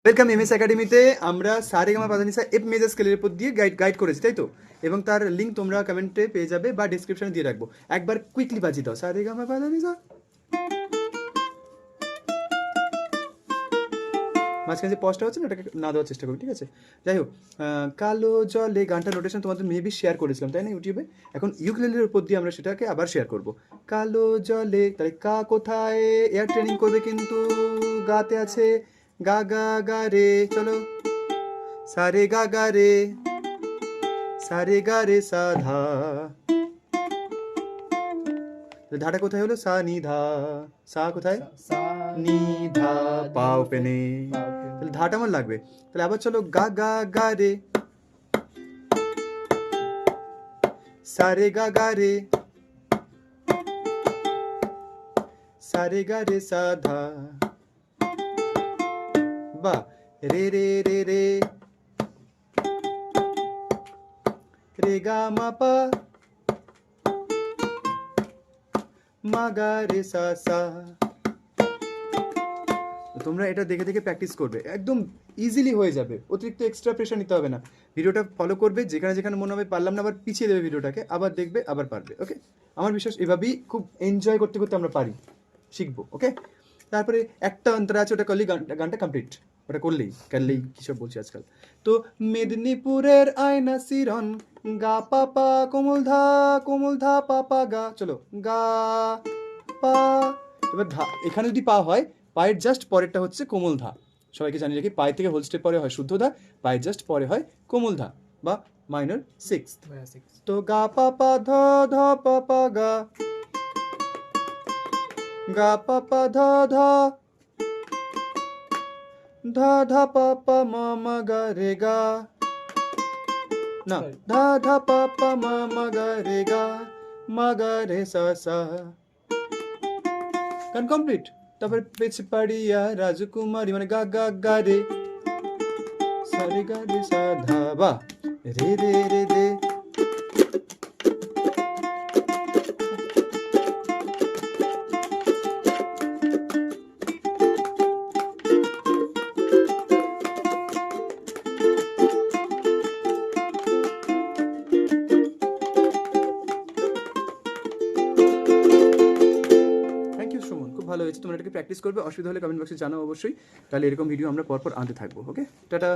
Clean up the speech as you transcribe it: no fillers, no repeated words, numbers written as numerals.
Welcome MS একাডেমিতে। আমরা Saregama পাধানিসা F major স্কেলের উপর দিয়ে গাইড করেছি, তাই তো? এবং তার লিঙ্ক তোমরা কমেন্টে পেয়ে যাবে বা ডিসক্রিপশনে দিয়ে রাখবো। একবার কুইকলি বাজিয়ে দাও সারেগামা পাধানিসা। মাঝখানে যে পজটা হচ্ছে না, ওটাকে না দেওয়ার চেষ্টা করি, ঠিক আছে? যাই হোক, কালো জলে গানটা নোটেশন তোমাদের মেবি শেয়ার করেছিলাম, তাই না, ইউটিউবে? এখন ইউকুলেলের উপর দিয়ে আমরা সেটাকে আবার শেয়ার করব। কালো জলে, তাহলে কা কোথায়? এয়ার ট্রেনিং করবে কিন্তু গাতে আছে গা গা গা রে। চলো সারে গা গা রে, সারে গা রে সা ধা। ধাটা কোথায় হলো? সা নি ধা। সা কোথায়? নি ধা পা ওপেনে। তাহলে ধাটা আমার লাগবে। তাহলে আবার চলো গা গা গা রে, সারে গা গা রে, সারে গা রে সা ধা। বা রে রে রে রে, রে গা মা পা, মা গা রে সা সা। তোমরা এটা দেখে দেখে প্র্যাকটিস করবে, একদম ইজিলি হয়ে যাবে, অতিরিক্ত এক্সট্রা প্রেশার নিতে হবে না। ভিডিওটা ফলো করবে, যেখানে যেখানে মনে হবে পারলাম না আবার পিছিয়ে দেবে ভিডিওটাকে, আবার দেখবে, আবার পারবে। ওকে, আমার বিশ্বাস এভাবেই খুব এনজয় করতে করতে আমরা পারি, শিখবো। ওকে, তারপরে একটা অন্তরা আছে, ওটা করলেই গানটা কমপ্লিট। ওটা করলেই কিসব বলছি আজকাল। তো মেদিনীপুরের আয়না সিরন, গা পাপা কোমল ধা পাপা গা। চলো গা পা। এবার ধা, এখানে যদি পা হয়, পায়ের জাস্ট পরেরটা হচ্ছে কোমল ধা। সবাইকে জানিয়ে রাখি, পায়ের থেকে হোল স্টেপ পরে হয় শুদ্ধ ধা, পায়ের জাস্ট পরে হয় কোমল ধা বা মাইনর সিক্স। তো গা পা পা ধ ধ পা পা গা, গা পা পা ধ ধ, ধা ধা পা পা মা মা গা রে গা। না, ধা ধা পা পা মা মা গা রে গা, মা গা রে সা সা। গান কমপ্লিট। তারপরে পেছ পাড়িয়া রাজকুমারী, মানে গা গা গা রে, সারে গা রে সা ধা। বা রে রে রে দে। থ্যাংক ইউ সুমন, খুব ভালো হয়েছে। তোমরা এটাকে প্র্যাকটিস করবে, অসুবিধা হলে কমেন্ট বক্সে জানাও অবশ্যই। তাহলে এরকম ভিডিও আমরা পরপর আনতে থাকবো। ওকে, টাটা।